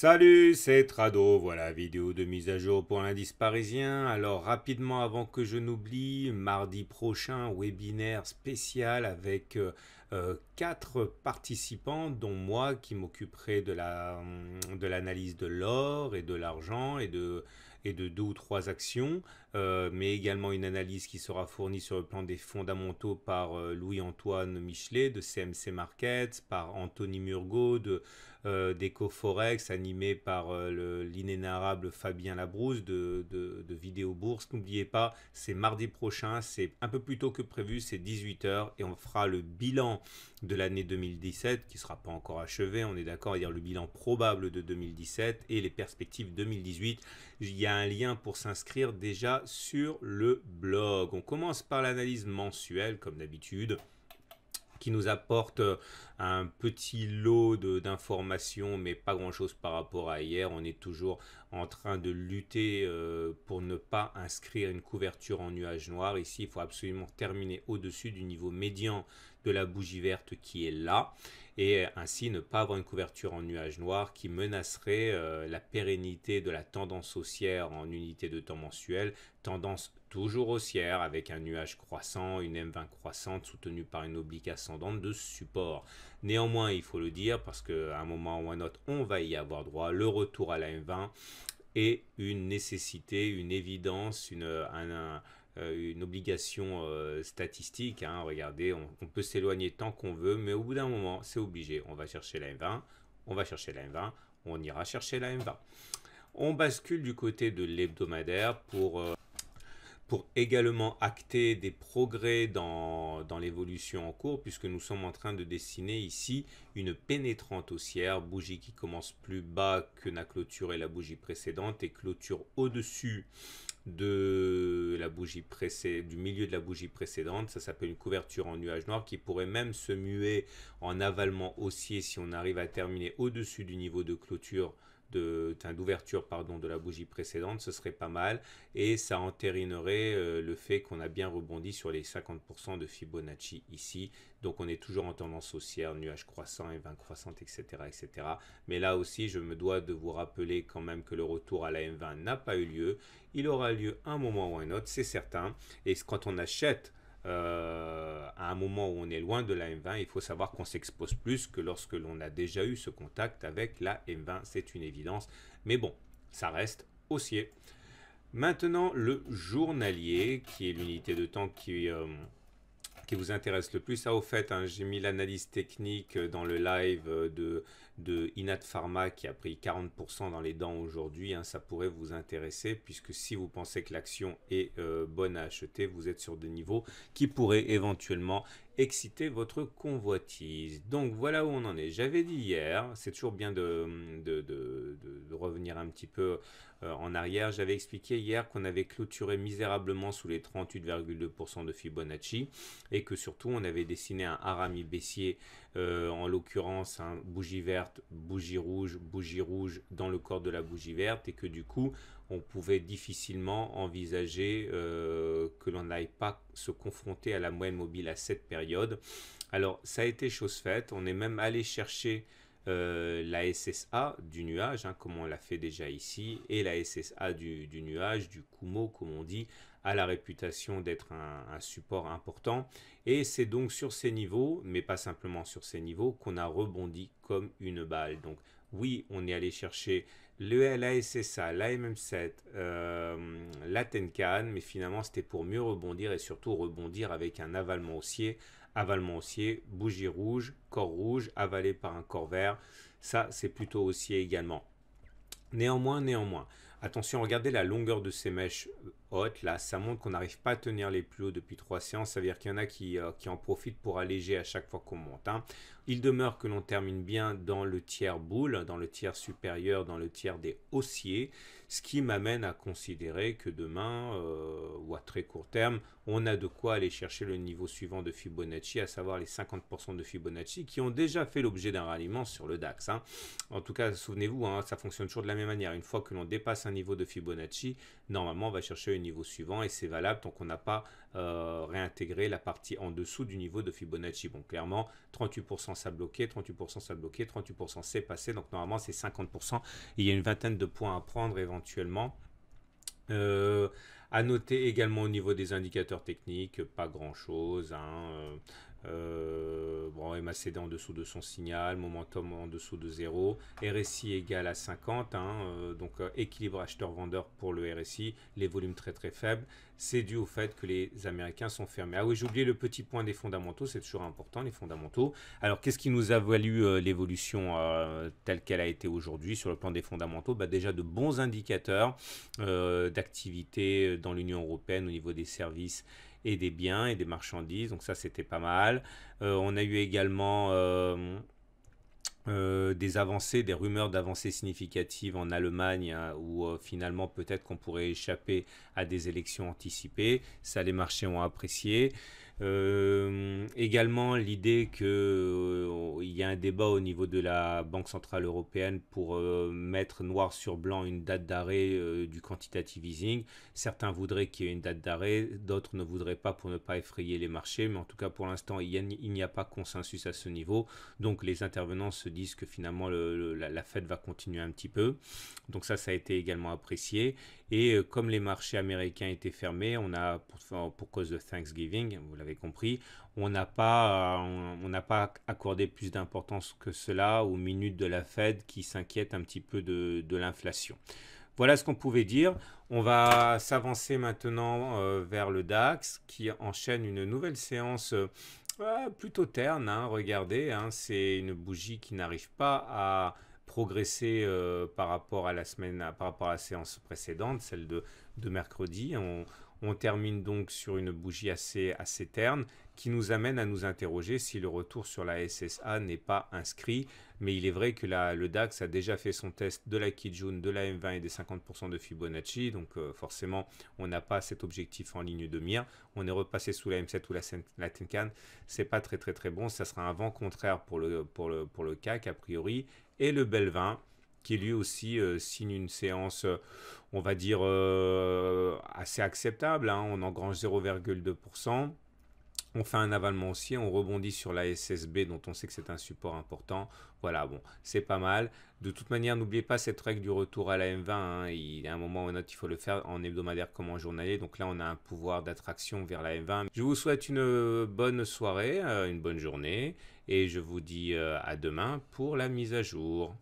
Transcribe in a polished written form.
Salut, c'est Trado, voilà, vidéo de mise à jour pour l'indice parisien. Alors rapidement avant que je n'oublie, mardi prochain, webinaire spécial avec 4 participants, dont moi qui m'occuperai de l'analyse de l'or et de l'argent et de 2 ou 3 actions, mais également une analyse qui sera fournie sur le plan des fondamentaux par Louis-Antoine Michelet de CMC Markets, par Anthony Murgot d'EcoForex animé par l'inénarrable Fabien Labrousse de Vidéo Bourse. N'oubliez pas, c'est mardi prochain, c'est un peu plus tôt que prévu, c'est 18 h et on fera le bilan de l'année 2017 qui ne sera pas encore achevé, on est d'accord, à dire le bilan probable de 2017 et les perspectives 2018. Il y a un lien pour s'inscrire déjà sur le blog. On commence par l'analyse mensuelle comme d'habitude, qui nous apporte un petit lot d'informations, mais pas grand-chose par rapport à hier. On est toujours en train de lutter pour ne pas inscrire une couverture en nuage noir. Ici, il faut absolument terminer au-dessus du niveau médian de la bougie verte qui est là, et ainsi ne pas avoir une couverture en nuage noir qui menacerait la pérennité de la tendance haussière en unité de temps mensuel, tendance toujours haussière avec un nuage croissant, une M20 croissante soutenue par une oblique ascendante de support. Néanmoins, il faut le dire parce qu'à un moment ou à un autre, on va y avoir droit, le retour à la M20 est une nécessité, une évidence, une obligation statistique. Hein. Regardez, on peut s'éloigner tant qu'on veut, mais au bout d'un moment, c'est obligé. On va chercher la M20, on va chercher la M20, on ira chercher la M20. On bascule du côté de l'hebdomadaire pour également acter des progrès dans l'évolution en cours, puisque nous sommes en train de dessiner ici une pénétrante haussière, bougie qui commence plus bas que n'a clôturé la bougie précédente et clôture au-dessus de la bougie du milieu de la bougie précédente. Ça s'appelle une couverture en nuage noir qui pourrait même se muer en avalement haussier si on arrive à terminer au-dessus du niveau de clôture d'ouverture de la bougie précédente. Ce serait pas mal et ça entérinerait le fait qu'on a bien rebondi sur les 50% de Fibonacci ici. Donc on est toujours en tendance haussière, nuage croissant et 20 croissante, etc., etc. Mais là aussi, je me dois de vous rappeler quand même que le retour à la M20 n'a pas eu lieu. Il aura lieu un moment ou un autre, c'est certain. Et quand on achète à un moment où on est loin de la M20, il faut savoir qu'on s'expose plus que lorsque l'on a déjà eu ce contact avec la M20, c'est une évidence. Mais bon, ça reste haussier. Maintenant, le journalier, qui est l'unité de temps qui vous intéresse le plus. Ah, au fait, hein, j'ai mis l'analyse technique dans le live de Inat Pharma qui a pris 40% dans les dents aujourd'hui. Hein, ça pourrait vous intéresser puisque si vous pensez que l'action est bonne à acheter, vous êtes sur des niveaux qui pourraient éventuellement exciter votre convoitise. Donc voilà où on en est. J'avais dit hier, c'est toujours bien de revenir un petit peu en arrière. J'avais expliqué hier qu'on avait clôturé misérablement sous les 38,2% de Fibonacci et que surtout on avait dessiné un harami baissier, en l'occurrence bougie verte, bougie rouge dans le corps de la bougie verte, et que du coup on pouvait difficilement envisager que l'on n'aille pas se confronter à la moyenne mobile à cette période. Alors ça a été chose faite, on est même allé chercher la SSA du nuage, hein, comme on l'a fait déjà ici, et la SSA du nuage, du Kumo comme on dit, a la réputation d'être un support important. Et c'est donc sur ces niveaux, mais pas simplement sur ces niveaux, qu'on a rebondi comme une balle. Donc oui, on est allé chercher la SSA, la MM7, la Tenkan, mais finalement c'était pour mieux rebondir et surtout rebondir avec un avalement haussier, bougie rouge, avalé par un corps vert. Ça, c'est plutôt haussier également. Néanmoins, attention, regardez la longueur de ces mèches hautes. Là, ça montre qu'on n'arrive pas à tenir les plus hauts depuis 3 séances. Ça veut dire qu'il y en a qui en profitent pour alléger à chaque fois qu'on monte. Hein. Il demeure que l'on termine bien dans le tiers boule, dans le tiers supérieur, dans le tiers des haussiers, ce qui m'amène à considérer que demain, ou à très court terme, on a de quoi aller chercher le niveau suivant de Fibonacci, à savoir les 50% de Fibonacci, qui ont déjà fait l'objet d'un ralliement sur le DAX. Hein. En tout cas, souvenez-vous, hein, ça fonctionne toujours de la même manière. Une fois que l'on dépasse un niveau de Fibonacci, normalement, on va chercher le niveau suivant, et c'est valable tant qu'on n'a pas réintégrer la partie en dessous du niveau de Fibonacci. Bon, clairement, 38% ça bloqué, 38% ça bloqué, 38% c'est passé, donc normalement c'est 50%. Il y a une vingtaine de points à prendre éventuellement. À noter également au niveau des indicateurs techniques, pas grand chose, hein. Bon, MACD en dessous de son signal, momentum en dessous de 0, RSI égal à 50, hein, donc équilibre acheteur-vendeur pour le RSI, les volumes très très faibles, c'est dû au fait que les Américains sont fermés. Ah oui, j'ai oublié le petit point des fondamentaux, c'est toujours important, les fondamentaux. Alors, qu'est-ce qui nous a valu l'évolution telle qu'elle a été aujourd'hui sur le plan des fondamentaux? Bah, déjà de bons indicateurs d'activité dans l'Union européenne au niveau des services et des biens et des marchandises, donc ça c'était pas mal. On a eu également des avancées, des rumeurs d'avancées significatives en Allemagne, hein, où finalement peut-être qu'on pourrait échapper à des élections anticipées. Ça, les marchés ont apprécié. Également l'idée qu'il y a un débat au niveau de la Banque Centrale Européenne pour mettre noir sur blanc une date d'arrêt du quantitative easing. Certains voudraient qu'il y ait une date d'arrêt, d'autres ne voudraient pas pour ne pas effrayer les marchés, mais en tout cas pour l'instant il n'y a pas consensus à ce niveau. Donc les intervenants se disent que finalement la Fed va continuer un petit peu. Donc ça a été également apprécié. Et comme les marchés américains étaient fermés, on a, pour cause de Thanksgiving, vous l'avez compris, on n'a pas accordé plus d'importance que cela aux minutes de la Fed qui s'inquiète un petit peu de l'inflation. Voilà ce qu'on pouvait dire. On va s'avancer maintenant vers le DAX qui enchaîne une nouvelle séance plutôt terne, hein. Regardez, hein, c'est une bougie qui n'arrive pas à progresser par rapport à la séance précédente, celle de mercredi. On termine donc sur une bougie assez terne qui nous amène à nous interroger si le retour sur la SSA n'est pas inscrit. Mais il est vrai que le DAX a déjà fait son test de la Kijun, de la M20 et des 50% de Fibonacci. Donc forcément, on n'a pas cet objectif en ligne de mire. On est repassé sous la M7 ou la Tenkan. C'est pas très bon. Ça sera un vent contraire pour le CAC a priori. Et le Belvin qui lui aussi signe une séance, on va dire, assez acceptable, hein. On engrange 0,2%. On fait un avalement haussier, on rebondit sur la SSB dont on sait que c'est un support important. Voilà, bon, c'est pas mal. De toute manière, n'oubliez pas cette règle du retour à la M20, hein. Il y a un moment ou un autre, il faut le faire en hebdomadaire comme en journalier. Donc là, on a un pouvoir d'attraction vers la M20. Je vous souhaite une bonne soirée, une bonne journée. Et je vous dis à demain pour la mise à jour.